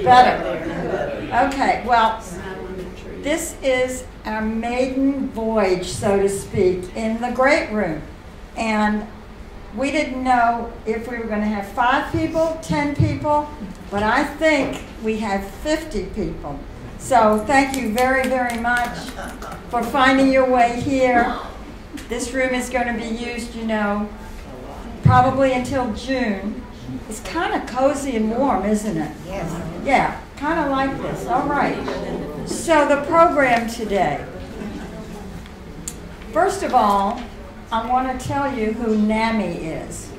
Better. Okay, well, this is our maiden voyage, so to speak, in the great room. And we didn't know if we were going to have 5 people, 10 people, but I think we have 50 people. So thank you very, very much for finding your way here. This room is going to be used, you know, probably until June. It's kind of cozy and warm, isn't it? Yes. Yeah, kind of like this. All right. So the program today. First of all, I want to tell you who NAMI is.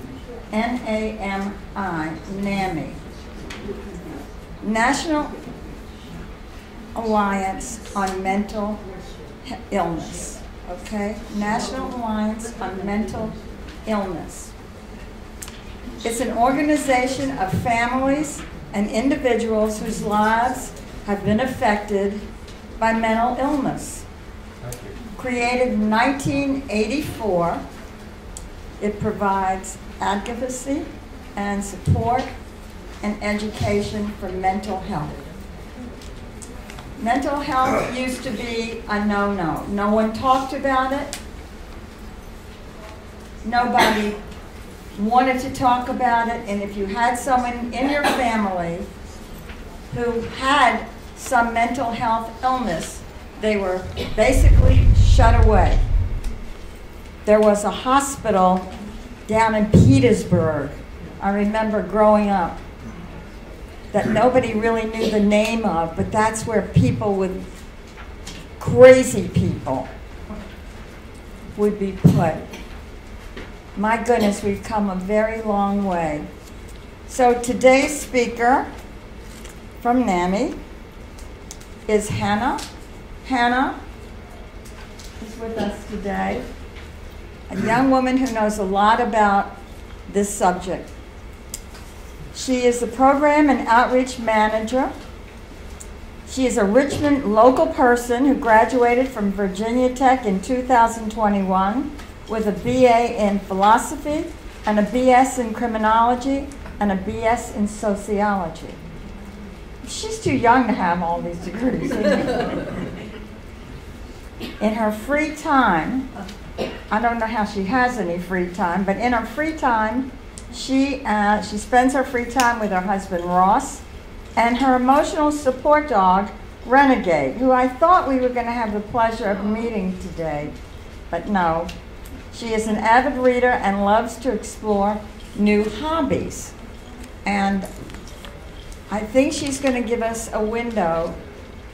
N-A-M-I, NAMI. National Alliance on Mental Illness. Okay? National Alliance on Mental Illness. It's an organization of families and individuals whose lives have been affected by mental illness. Created in 1984, it provides advocacy and support and education for mental health. Mental health used to be a no-no. No one talked about it. Nobody wanted to talk about it, and if you had someone in your family who had some mental health illness, they were basically shut away. There was a hospital down in Petersburg, I remember growing up, that nobody really knew the name of, but that's where people with crazy people would be put. My goodness, we've come a very long way. So today's speaker from NAMI is Hannah. Hannah is with us today, a young woman who knows a lot about this subject. She is the program and outreach manager. She is a Richmond local person who graduated from Virginia Tech in 2021 with a BA in philosophy and a BS in criminology and a BS in sociology. She's too young to have all these degrees. In her free time, I don't know how she has any free time, but in her free time, she spends her free time with her husband, Ross, and her emotional support dog, Renegade, who I thought we were going to have the pleasure of meeting today, but no. She is an avid reader and loves to explore new hobbies. And I think she's going to give us a window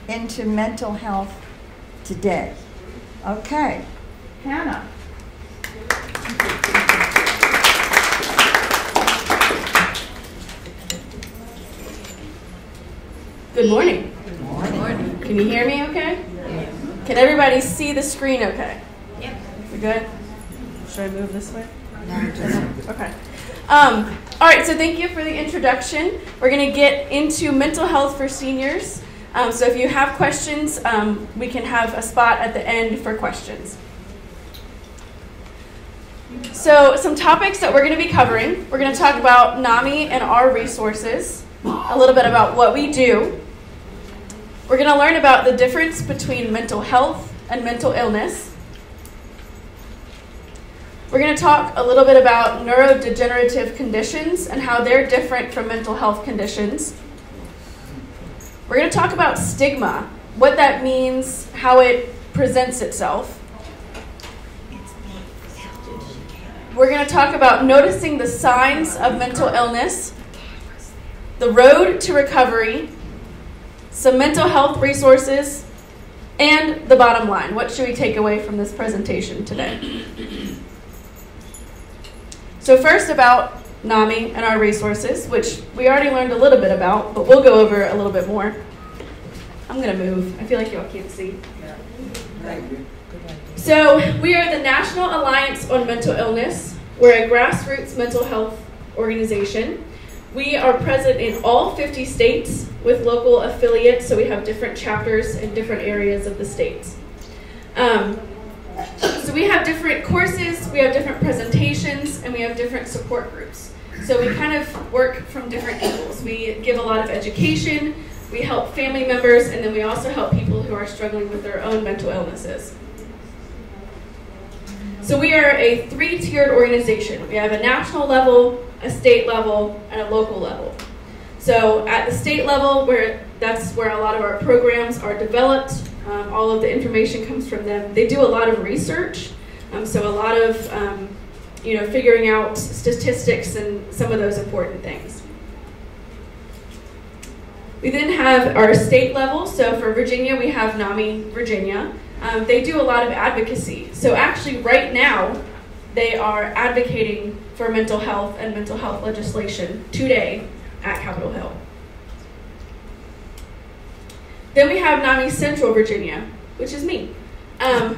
into mental health today. Okay, Hannah. Good morning. Good morning. Can you hear me okay? Yes. Can everybody see the screen okay? Yep. We good? Should I move this way? No, just Okay. All right, so thank you for the introduction. We're going to get into mental health for seniors. So if you have questions, we can have a spot at the end for questions. So some topics that we're going to be covering. We're going to talk about NAMI and our resources, a little bit about what we do. We're going to learn about the difference between mental health and mental illness. We're going to talk a little bit about neurodegenerative conditions and how they're different from mental health conditions. We're going to talk about stigma, what that means, how it presents itself. We're going to talk about noticing the signs of mental illness, the road to recovery, some mental health resources, and the bottom line. What should we take away from this presentation today? So first about NAMI and our resources, which we already learned a little bit about, but we'll go over a little bit more. I'm going to move. I feel like y'all can't see. So we are the National Alliance on Mental Illness. We're a grassroots mental health organization. We are present in all 50 states with local affiliates, so we have different chapters in different areas of the states. So we have different courses, we have different presentations, and we have different support groups. So we kind of work from different angles. We give a lot of education, we help family members, and then we also help people who are struggling with their own mental illnesses. So we are a 3-tiered organization. We have a national level, a state level, and a local level. So at the state level, that's where a lot of our programs are developed. All of the information comes from them. They do a lot of research, so a lot of figuring out statistics and some of those important things. We then have our state level. So for Virginia, we have NAMI Virginia. They do a lot of advocacy. So actually right now, they are advocating for mental health and mental health legislation today at Capitol Hill. Then we have NAMI Central Virginia, which is me.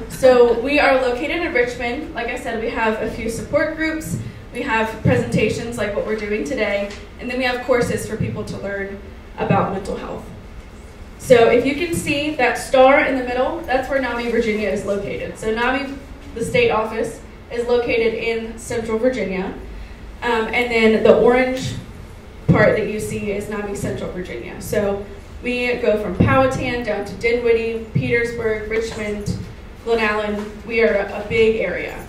So we are located in Richmond. Like I said, we have a few support groups. We have presentations like what we're doing today. And then we have courses for people to learn about mental health. So if you can see that star in the middle, that's where NAMI Virginia is located. So NAMI, the state office, is located in Central Virginia. And then the orange part that you see is NAMI Central Virginia. So we go from Powhatan down to Dinwiddie, Petersburg, Richmond, Glen Allen. We are a big area.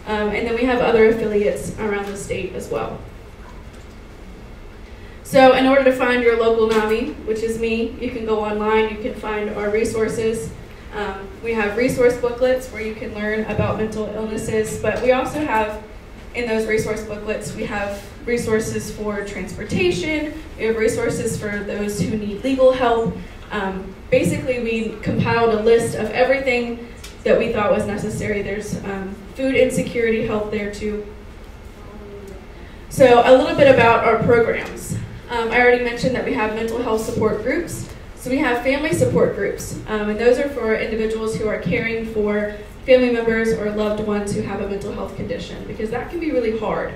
And then we have other affiliates around the state as well. So in order to find your local NAMI, which is me, you can go online, you can find our resources. We have resource booklets where you can learn about mental illnesses, but we also have, in those resource booklets, we have resources for transportation, we have resources for those who need legal help. Basically, we compiled a list of everything that we thought was necessary. There's food insecurity help there too. So a little bit about our programs. I already mentioned that we have mental health support groups. So we have family support groups, and those are for individuals who are caring for family members or loved ones who have a mental health condition, because that can be really hard.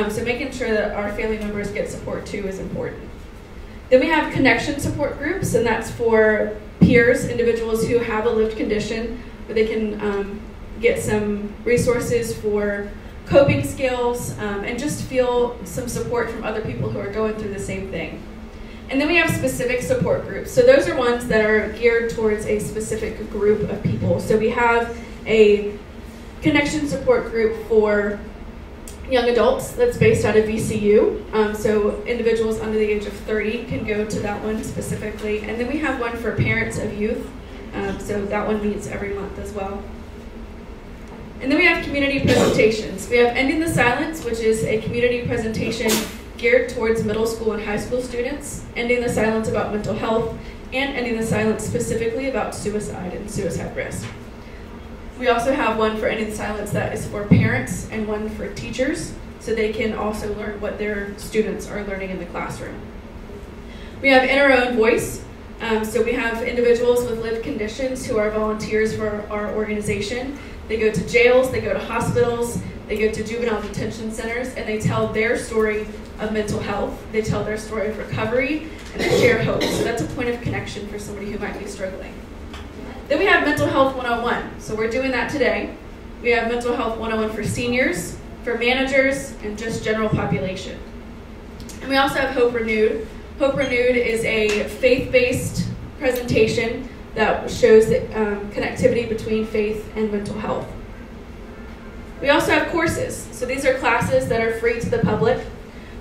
So making sure that our family members get support too is important. Then we have connection support groups, and that's for peers, individuals who have a lived condition, where they can get some resources for coping skills, and just feel some support from other people who are going through the same thing. And then we have specific support groups. So those are ones that are geared towards a specific group of people. So we have a connection support group for young adults that's based out of VCU. So individuals under the age of 30 can go to that one specifically. And then we have one for parents of youth. So that one meets every month as well. And then we have community presentations. We have Ending the Silence, which is a community presentation geared towards middle school and high school students, Ending the Silence about mental health, and Ending the Silence specifically about suicide and suicide risk. We also have one for Ending the Silence that is for parents and one for teachers, so they can also learn what their students are learning in the classroom. We have In Our Own Voice. So we have individuals with lived conditions who are volunteers for our organization. They go to jails, they go to hospitals, they go to juvenile detention centers, and they tell their story of mental health. They tell their story of recovery, and they share hope. So that's a point of connection for somebody who might be struggling. Then we have Mental Health 101. So we're doing that today. We have Mental Health 101 for seniors, for managers, and just general population. And we also have Hope Renewed. Hope Renewed is a faith-based presentation that shows the connectivity between faith and mental health. We also have courses. So these are classes that are free to the public.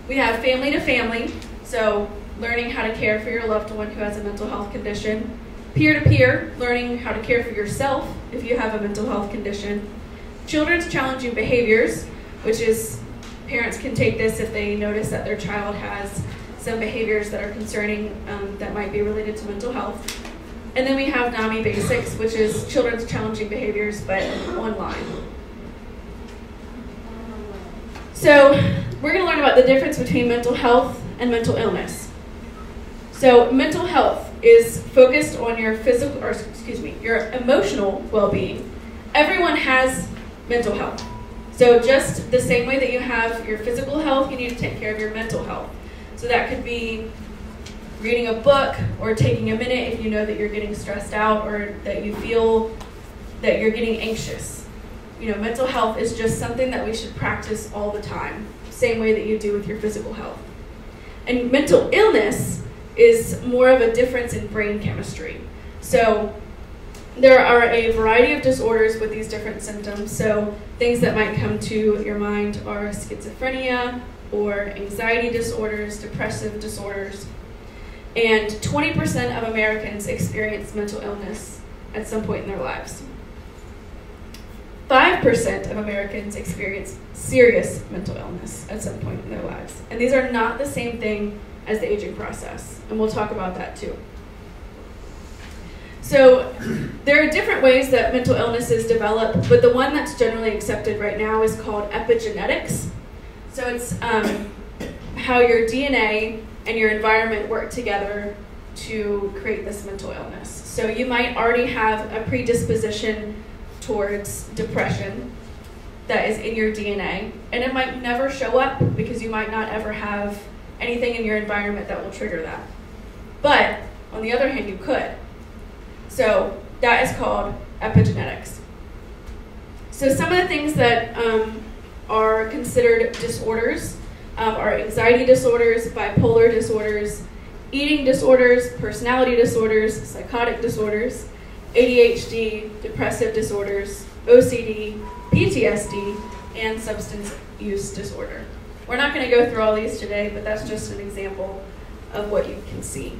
We have Family to Family, so learning how to care for your loved one who has a mental health condition. Peer-to-peer, learning how to care for yourself if you have a mental health condition. Children's Challenging Behaviors, which is parents can take this if they notice that their child has some behaviors that are concerning that might be related to mental health. And then we have NAMI Basics, which is Children's Challenging Behaviors, but online. So we're going to learn about the difference between mental health and mental illness. So mental health is focused on your your emotional well-being. Everyone has mental health. So just the same way that you have your physical health, you need to take care of your mental health. So that could be reading a book or taking a minute if you know that you're getting stressed out or that you feel that you're getting anxious. You know, mental health is just something that we should practice all the time. same way that you do with your physical health. And mental illness is more of a difference in brain chemistry. So there are a variety of disorders with these different symptoms. So things that might come to your mind are schizophrenia or anxiety disorders, depressive disorders. And 20% of Americans experience mental illness at some point in their lives. 5% of Americans experience serious mental illness at some point in their lives. And these are not the same thing as the aging process. And we'll talk about that too. So there are different ways that mental illnesses develop, but the one that's generally accepted right now is called epigenetics. So it's how your DNA and your environment work together to create this mental illness. So you might already have a predisposition towards depression that is in your DNA, and it might never show up because you might not ever have anything in your environment that will trigger that. But on the other hand, you could. So that is called epigenetics. So some of the things that are considered disorders are anxiety disorders, bipolar disorders, eating disorders, personality disorders, psychotic disorders, ADHD, depressive disorders, OCD, PTSD, and substance use disorder. We're not going to go through all these today, but that's just an example of what you can see.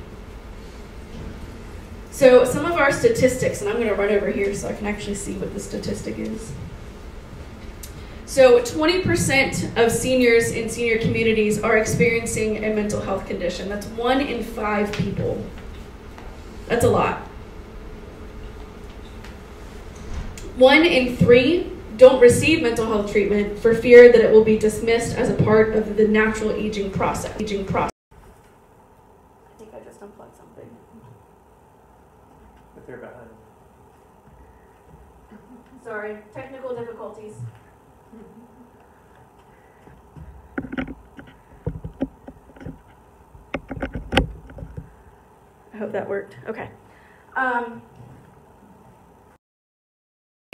So some of our statistics, and I'm going to run over here so I can actually see what the statistic is. So 20% of seniors in senior communities are experiencing a mental health condition. That's 1 in 5 people. That's a lot. 1 in 3 don't receive mental health treatment for fear that it will be dismissed as a part of the natural aging process. I think I just unplugged something. If they're behind. Sorry, technical difficulties. I hope that worked. Okay.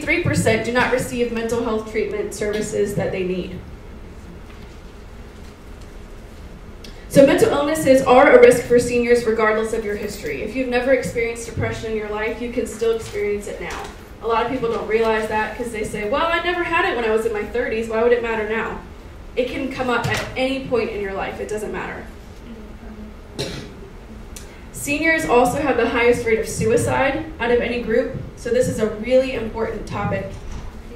3% do not receive mental health treatment services that they need. So mental illnesses are a risk for seniors regardless of your history. If you've never experienced depression in your life, you can still experience it now. A lot of people don't realize that because they say, well, I never had it when I was in my 30s. Why would it matter now? It can come up at any point in your life. It doesn't matter. Seniors also have the highest rate of suicide out of any group, so this is a really important topic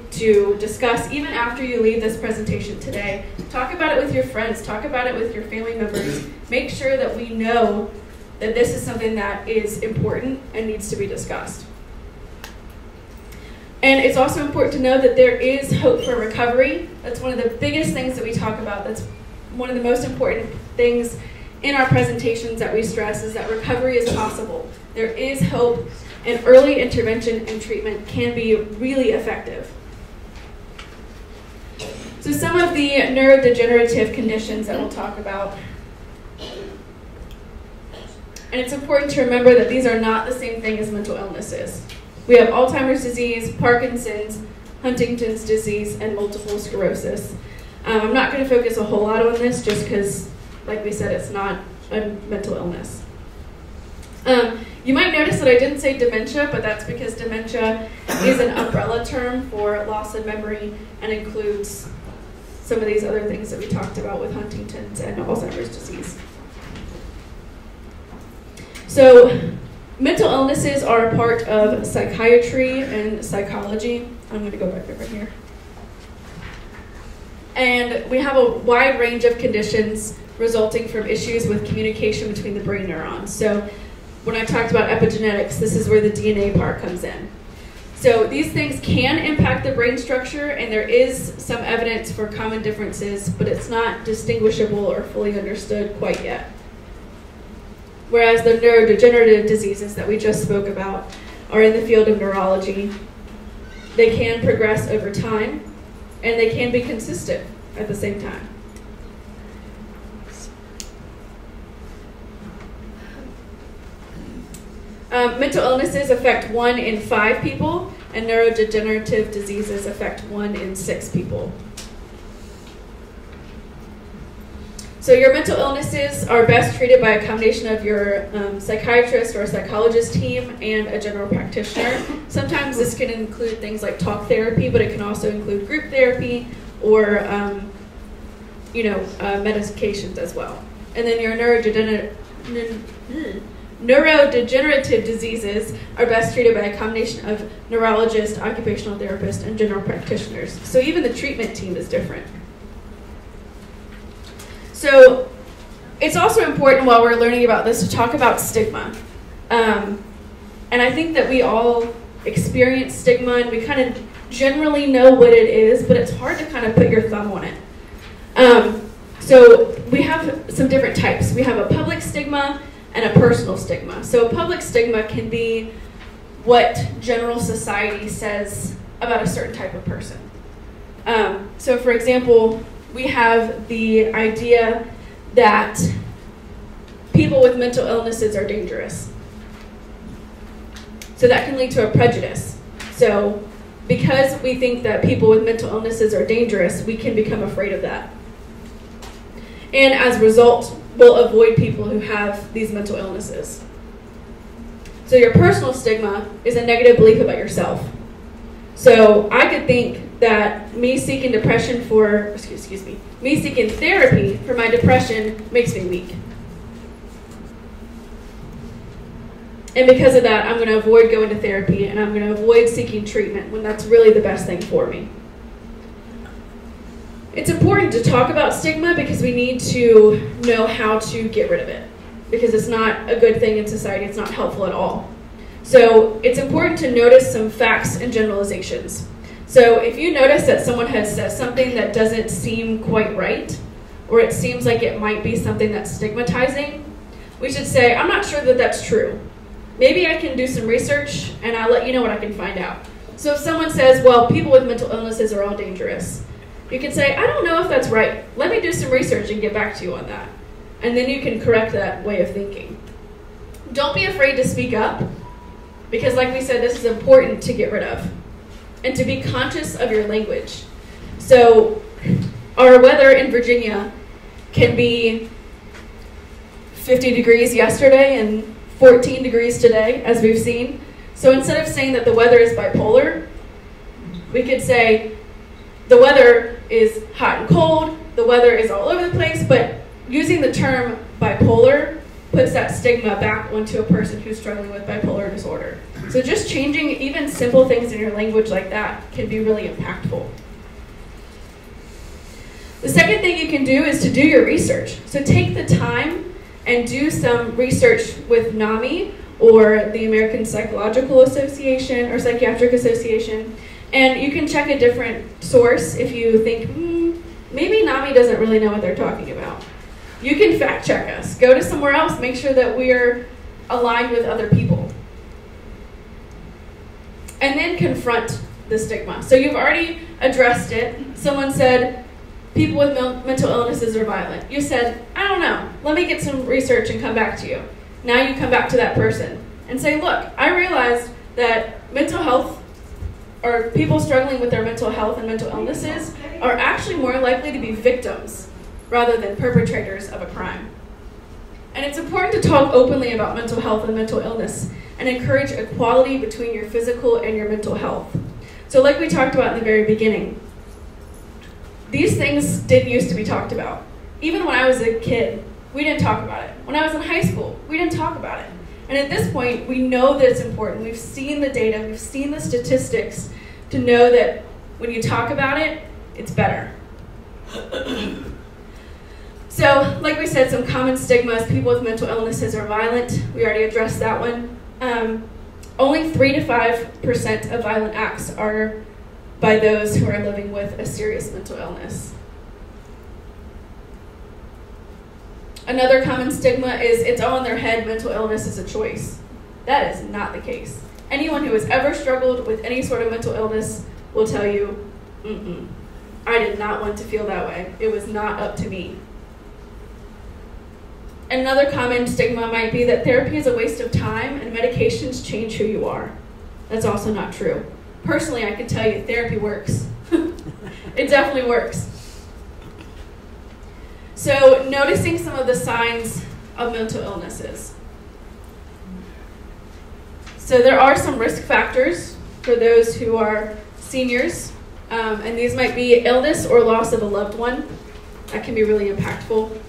to discuss even after you leave this presentation today. Talk about it with your friends, talk about it with your family members. Make sure that we know that this is something that is important and needs to be discussed. And it's also important to know that there is hope for recovery. That's one of the biggest things that we talk about. That's one of the most important things in our presentations that we stress is that recovery is possible. There is hope, and early intervention and treatment can be really effective. So some of the neurodegenerative conditions that we'll talk about. And it's important to remember that these are not the same thing as mental illnesses. We have Alzheimer's disease, Parkinson's, Huntington's disease, and multiple sclerosis. I'm not going to focus a whole lot on this just because, like we said, it's not a mental illness. You might notice that I didn't say dementia, but that's because dementia is an umbrella term for loss of memory and includes some of these other things that we talked about with Huntington's and Alzheimer's disease. So mental illnesses are a part of psychiatry and psychology. I'm going to go back over here. And we have a wide range of conditions resulting from issues with communication between the brain neurons. So when I talked about epigenetics, this is where the DNA part comes in. So these things can impact the brain structure, and there is some evidence for common differences, but it's not distinguishable or fully understood quite yet. Whereas the neurodegenerative diseases that we just spoke about are in the field of neurology. They can progress over time, and they can be consistent at the same time. Mental illnesses affect 1 in 5 people, and neurodegenerative diseases affect 1 in 6 people. So your mental illnesses are best treated by a combination of your psychiatrist or a psychologist team and a general practitioner. Sometimes this can include things like talk therapy, but it can also include group therapy or medications as well. And then your neurodegenerative diseases are best treated by a combination of neurologists, occupational therapists, and general practitioners. So even the treatment team is different. So it's also important while we're learning about this to talk about stigma. And I think that we all experience stigma and we kind of generally know what it is, but it's hard to kind of put your thumb on it. So we have some different types. We have a public stigma and a personal stigma. So a public stigma can be what general society says about a certain type of person. So for example, we have the idea that people with mental illnesses are dangerous. So that can lead to a prejudice. So because we think that people with mental illnesses are dangerous, we can become afraid of that. And as a result, we'll avoid people who have these mental illnesses. So your personal stigma is a negative belief about yourself. So I could think that me seeking therapy for my depression makes me weak. And because of that, I'm going to avoid going to therapy and I'm going to avoid seeking treatment when that's really the best thing for me. It's important to talk about stigma because we need to know how to get rid of it, because it's not a good thing in society. It's not helpful at all. So it's important to notice some facts and generalizations. So if you notice that someone has said something that doesn't seem quite right, or it seems like it might be something that's stigmatizing, we should say, I'm not sure that that's true. Maybe I can do some research and I'll let you know what I can find out. So if someone says, well, people with mental illnesses are all dangerous, you can say, I don't know if that's right. Let me do some research and get back to you on that. And then you can correct that way of thinking. Don't be afraid to speak up, because like we said, this is important to get rid of. And to be conscious of your language. So our weather in Virginia can be 50 degrees yesterday and 14 degrees today, as we've seen. So instead of saying that the weather is bipolar, we could say the weather is hot and cold, the weather is all over the place, but using the term bipolar puts that stigma back onto a person who's struggling with bipolar disorder. So just changing even simple things in your language like that can be really impactful. The second thing you can do is to do your research. So take the time and do some research with NAMI or the American Psychological Association or Psychiatric Association. And you can check a different source if you think, maybe NAMI doesn't really know what they're talking about. You can fact check us. Go to somewhere else, make sure that we're aligned with other people. And then confront the stigma. So you've already addressed it. Someone said, people with mental illnesses are violent. You said, I don't know. Let me get some research and come back to you. Now you come back to that person and say, look, I realized that mental health or people struggling with their mental health and mental illnesses are actually more likely to be victims rather than perpetrators of a crime. And it's important to talk openly about mental health and mental illness and encourage equality between your physical and your mental health. So like we talked about in the very beginning, these things didn't used to be talked about. Even when I was a kid, we didn't talk about it. When I was in high school, we didn't talk about it. And at this point, we know that it's important. We've seen the data, we've seen the statistics to know that when you talk about it, it's better. So, like we said, some common stigmas, people with mental illnesses are violent. We already addressed that one. Only 3 to 5% of violent acts are by those who are living with a serious mental illness. Another common stigma is it's all in their head, mental illness is a choice. That is not the case. Anyone who has ever struggled with any sort of mental illness will tell you, I did not want to feel that way. It was not up to me. Another common stigma might be that therapy is a waste of time and medications change who you are. That's also not true. Personally, I can tell you therapy works. It definitely works. So noticing some of the signs of mental illnesses. So there are some risk factors for those who are seniors, and these might be illness or loss of a loved one. That can be really impactful.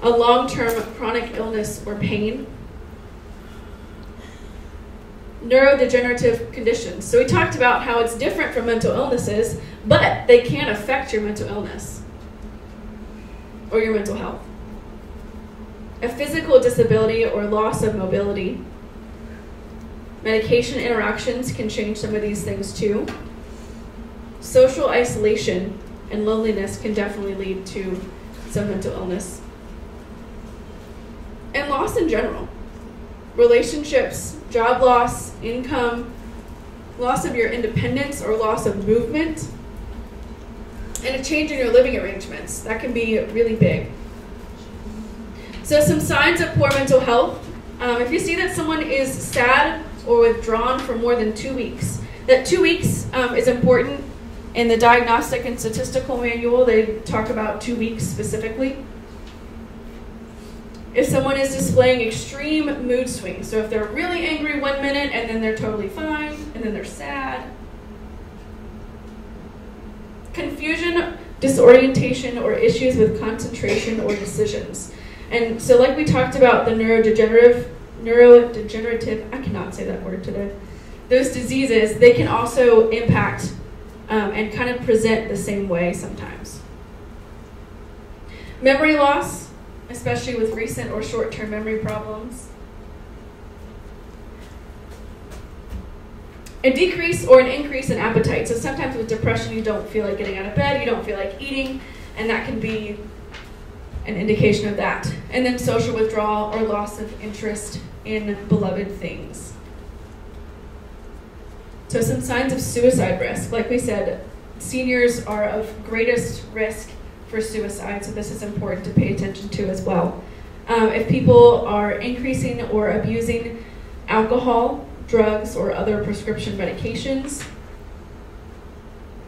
A long-term chronic illness or pain. Neurodegenerative conditions. So we talked about how it's different from mental illnesses, but they can affect your mental illness or your mental health. A physical disability or loss of mobility. Medication interactions can change some of these things too. Social isolation and loneliness can definitely lead to some mental illness. And loss in general. Relationships, job loss, income, loss of your independence or loss of movement, and a change in your living arrangements. That can be really big. So some signs of poor mental health. If you see that someone is sad or withdrawn for more than 2 weeks, that 2 weeks is important. In the Diagnostic and Statistical Manual, they talk about 2 weeks specifically. If someone is displaying extreme mood swings, so if they're really angry 1 minute and then they're totally fine, and then they're sad. Confusion, disorientation, or issues with concentration or decisions. And so like we talked about the neurodegenerative, I cannot say that word today. Those diseases, they can also impact and kind of present the same way sometimes. Memory loss, especially with recent or short-term memory problems. A decrease or an increase in appetite. So sometimes with depression, you don't feel like getting out of bed, you don't feel like eating, and that can be an indication of that. And then social withdrawal or loss of interest in beloved things. So some signs of suicide risk. Like we said, seniors are of greatest risk for suicide, so this is important to pay attention to as well. If people are increasing or abusing alcohol, drugs, or other prescription medications.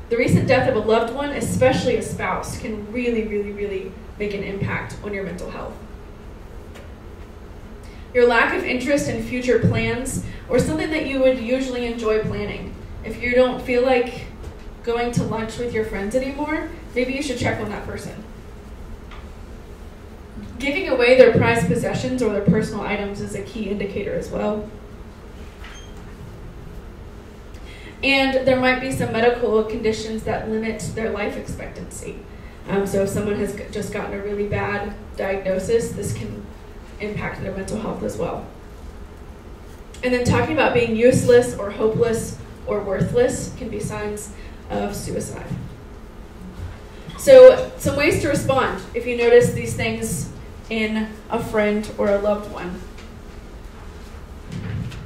The recent death of a loved one, especially a spouse, can really, really, really make an impact on your mental health. Your lack of interest in future plans or something that you would usually enjoy planning. If you don't feel like going to lunch with your friends anymore, maybe you should check on that person. Giving away their prized possessions or their personal items is a key indicator as well. And there might be some medical conditions that limit their life expectancy. So if someone has just gotten a really bad diagnosis, this can impact their mental health as well. And then talking about being useless or hopeless or worthless can be signs of suicide. So some ways to respond if you notice these things in a friend or a loved one.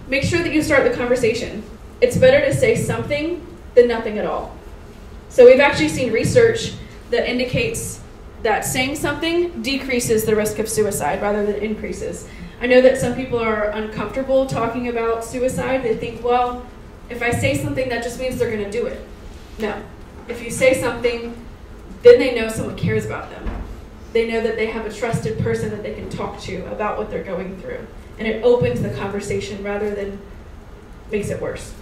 Make sure that you start the conversation. It's better to say something than nothing at all. So we've actually seen research that indicates that saying something decreases the risk of suicide rather than increases. I know that some people are uncomfortable talking about suicide. They think, well, if I say something, that just means they're going to do it. No. If you say something, then they know someone cares about them. They know that they have a trusted person that they can talk to about what they're going through. And it opens the conversation rather than makes it worse.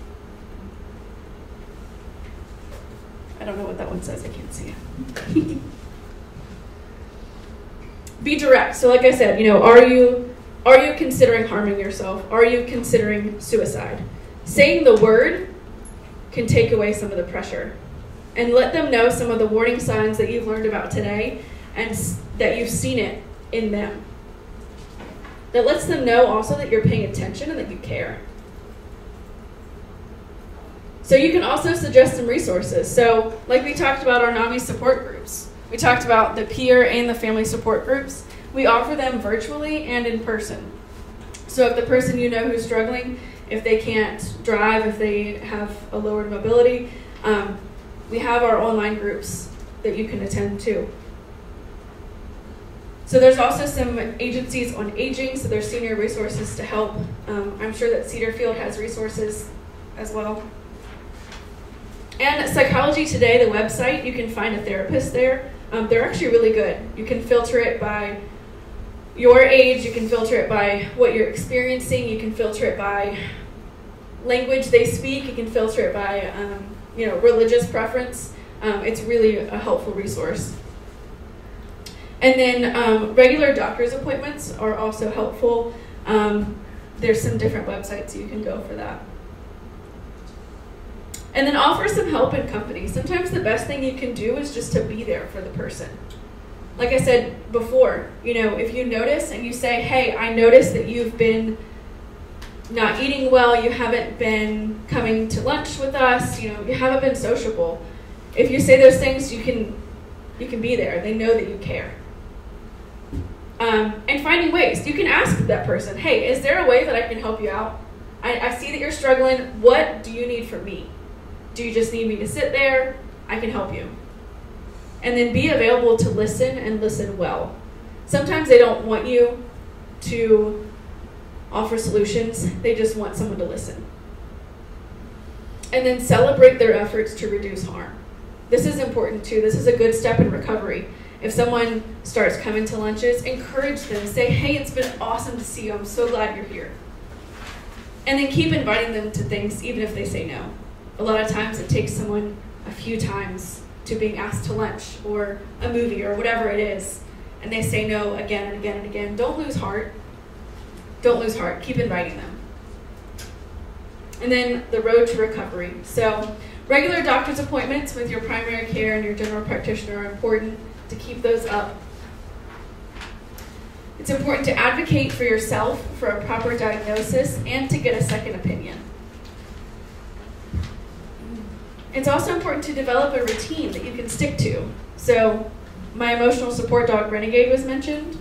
I don't know what that one says. I can't see it. Be direct. So like I said, are you considering harming yourself? Are you considering suicide? Saying the word can take away some of the pressure. And let them know some of the warning signs that you've learned about today and that you've seen it in them. That lets them know also that you're paying attention and that you care. So you can also suggest some resources. So like we talked about our NAMI support groups. We talked about the peer and the family support groups. We offer them virtually and in person. So if the person you know who's struggling, if they can't drive, if they have a lowered mobility, we have our online groups that you can attend to. So there's also some agencies on aging, so there's senior resources to help. I'm sure that Cedarfield has resources as well. And Psychology Today, the website, you can find a therapist there. They're actually really good. You can filter it by your age, you can filter it by what you're experiencing, you can filter it by language they speak, you can filter it by religious preference. It's really a helpful resource. And then regular doctor's appointments are also helpful. There's some different websites you can go for that. And then offer some help and company. Sometimes the best thing you can do is just to be there for the person. Like I said before, if you notice and you say, hey, I noticed that you've been not eating well, you haven't been coming to lunch with us, you haven't been sociable. If you say those things, you can be there. They know that you care. And finding ways. You can ask that person, hey, is there a way that I can help you out? I see that you're struggling. What do you need from me? Do you just need me to sit there? I can help you. And then be available to listen and listen well. Sometimes they don't want you to offer solutions. They just want someone to listen. And then celebrate their efforts to reduce harm. This is important too. This is a good step in recovery. If someone starts coming to lunches, encourage them. Say, hey, it's been awesome to see you. I'm so glad you're here. And then keep inviting them to things, even if they say no. A lot of times it takes someone a few times to being asked to lunch or a movie or whatever it is, and they say no again and again and again. Don't lose heart. Don't lose heart. Keep inviting them. And then the road to recovery. So regular doctor's appointments with your primary care and your general practitioner are important to keep those up. It's important to advocate for yourself for a proper diagnosis and to get a second opinion. It's also important to develop a routine that you can stick to. So my emotional support dog, Renegade, was mentioned.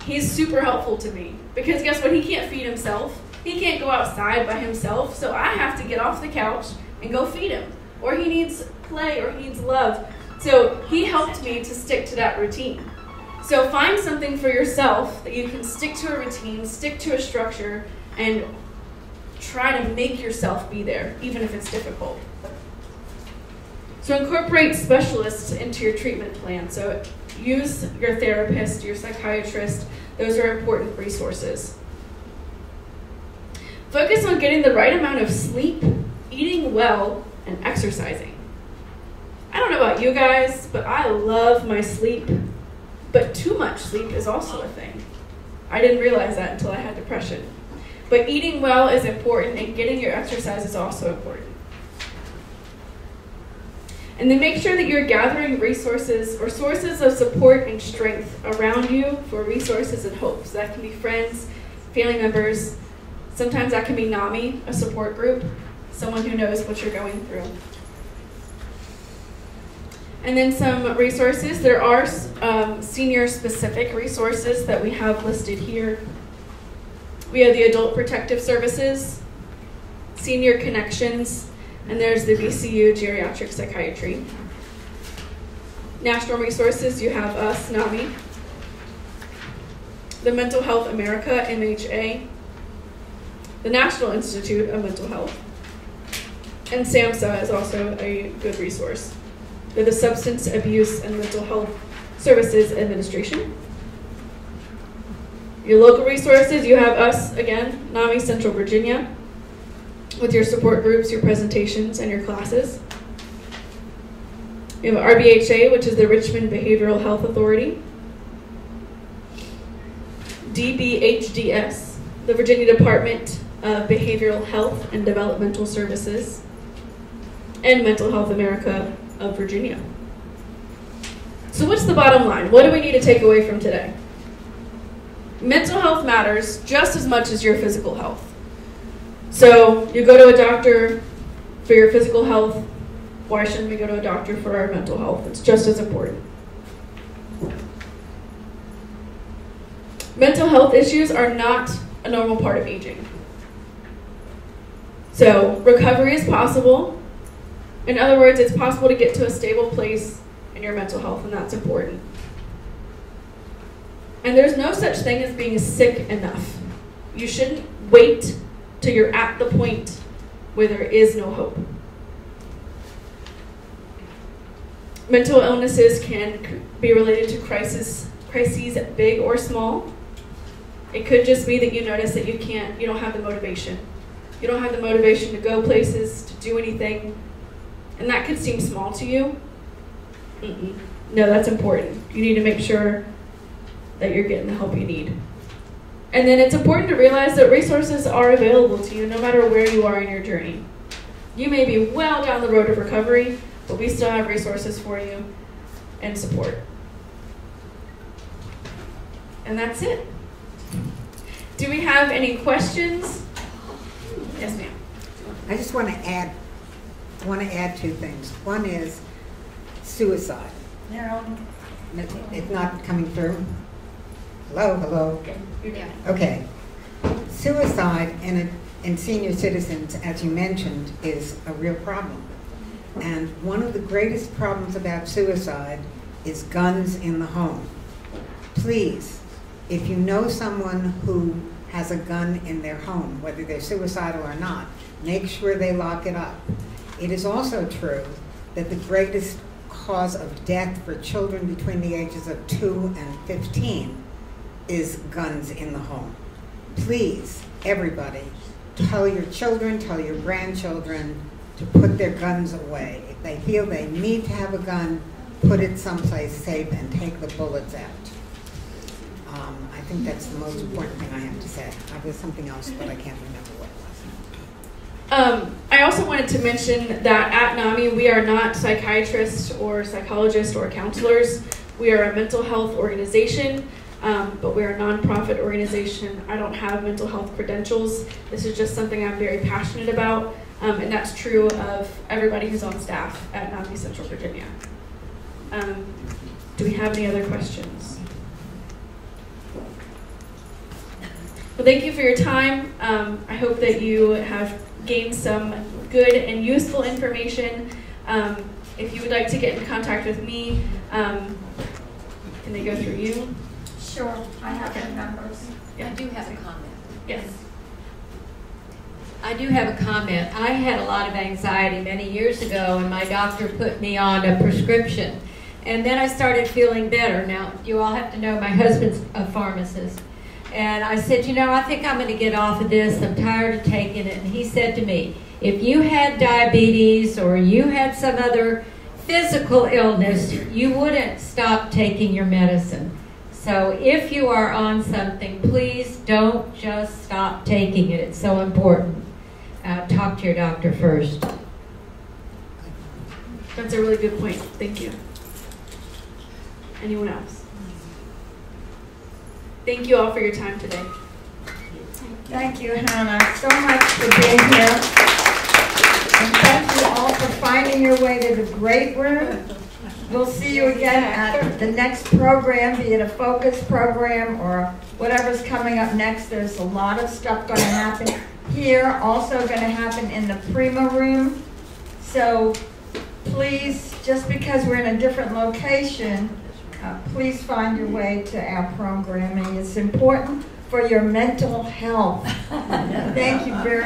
He's super helpful to me because guess what? He can't feed himself. He can't go outside by himself, so I have to get off the couch and go feed him. Or he needs play, or he needs love. So he helped me to stick to that routine. So find something for yourself that you can stick to a routine, stick to a structure, and try to make yourself be there, even if it's difficult. So incorporate specialists into your treatment plan. So use your therapist, your psychiatrist. Those are important resources. Focus on getting the right amount of sleep, eating well, and exercising. I don't know about you guys, but I love my sleep. But too much sleep is also a thing. I didn't realize that until I had depression. But eating well is important, and getting your exercise is also important. And then make sure that you're gathering resources or sources of support and strength around you for resources and hope. So that can be friends, family members. Sometimes that can be NAMI, a support group, someone who knows what you're going through. And then some resources. There are senior-specific resources that we have listed here. We have the Adult Protective Services, Senior Connections, and there's the VCU Geriatric Psychiatry. National resources, you have us, NAMI, the Mental Health America, MHA, the National Institute of Mental Health, and SAMHSA is also a good resource. They're the Substance Abuse and Mental Health Services Administration. Your local resources, you have us, again, NAMI Central Virginia, with your support groups, your presentations, and your classes. You have RBHA, which is the Richmond Behavioral Health Authority. DBHDS, the Virginia Department of Behavioral Health and Developmental Services. And Mental Health America of Virginia. So what's the bottom line? What do we need to take away from today? Mental health matters just as much as your physical health. So you go to a doctor for your physical health. Why shouldn't we go to a doctor for our mental health? It's just as important. Mental health issues are not a normal part of aging. So recovery is possible. In other words, it's possible to get to a stable place in your mental health, and that's important. And there's no such thing as being sick enough. You shouldn't wait till you're at the point where there is no hope. Mental illnesses can be related to crises, big or small. It could just be that you notice that you don't have the motivation. You don't have the motivation to go places, to do anything, and that could seem small to you. No, that's important. You need to make sure that you're getting the help you need. And then it's important to realize that resources are available to you no matter where you are in your journey. You may be well down the road of recovery, but we still have resources for you and support. And that's it. Do we have any questions? Yes, ma'am. I just want to add two things. One is suicide. It's not coming through. Hello. Okay. Suicide in senior citizens, as you mentioned, is a real problem. And one of the greatest problems about suicide is guns in the home. Please, if you know someone who has a gun in their home, whether they're suicidal or not, make sure they lock it up. It is also true that the greatest cause of death for children between the ages of 2 and 15 is guns in the home. Please, everybody, tell your children, tell your grandchildren to put their guns away. If they feel they need to have a gun, put it someplace safe and take the bullets out. I think that's the most important thing I have to say. There's something else, but I can't remember what it was. I also wanted to mention that at NAMI, we are not psychiatrists or psychologists or counselors. We are a mental health organization, but we're a nonprofit organization. I don't have mental health credentials. This is just something I'm very passionate about, and that's true of everybody who's on staff at NAMI Central Virginia. Do we have any other questions? Well, thank you for your time. I hope that you have gained some good and useful information. If you would like to get in contact with me, can they go through you? Sure, I have the numbers. I do have a comment. Yes. I do have a comment. I had a lot of anxiety many years ago, and my doctor put me on a prescription. And then I started feeling better. Now, you all have to know my husband's a pharmacist. And I said, I think I'm going to get off of this. I'm tired of taking it. And he said to me, if you had diabetes or you had some other physical illness, you wouldn't stop taking your medicine. So if you are on something, please don't just stop taking it. It's so important. Talk to your doctor first. That's a really good point. Thank you. Anyone else? Thank you all for your time today. Thank you, Hannah, so much for being here. And thank you all for finding your way to the great room. We'll see you again at the next program, be it a focus program or whatever's coming up next. There's a lot of stuff going to happen here, also going to happen in the Prima room. So please, just because we're in a different location, please find your way to our programming. It's important for your mental health. Thank you very much.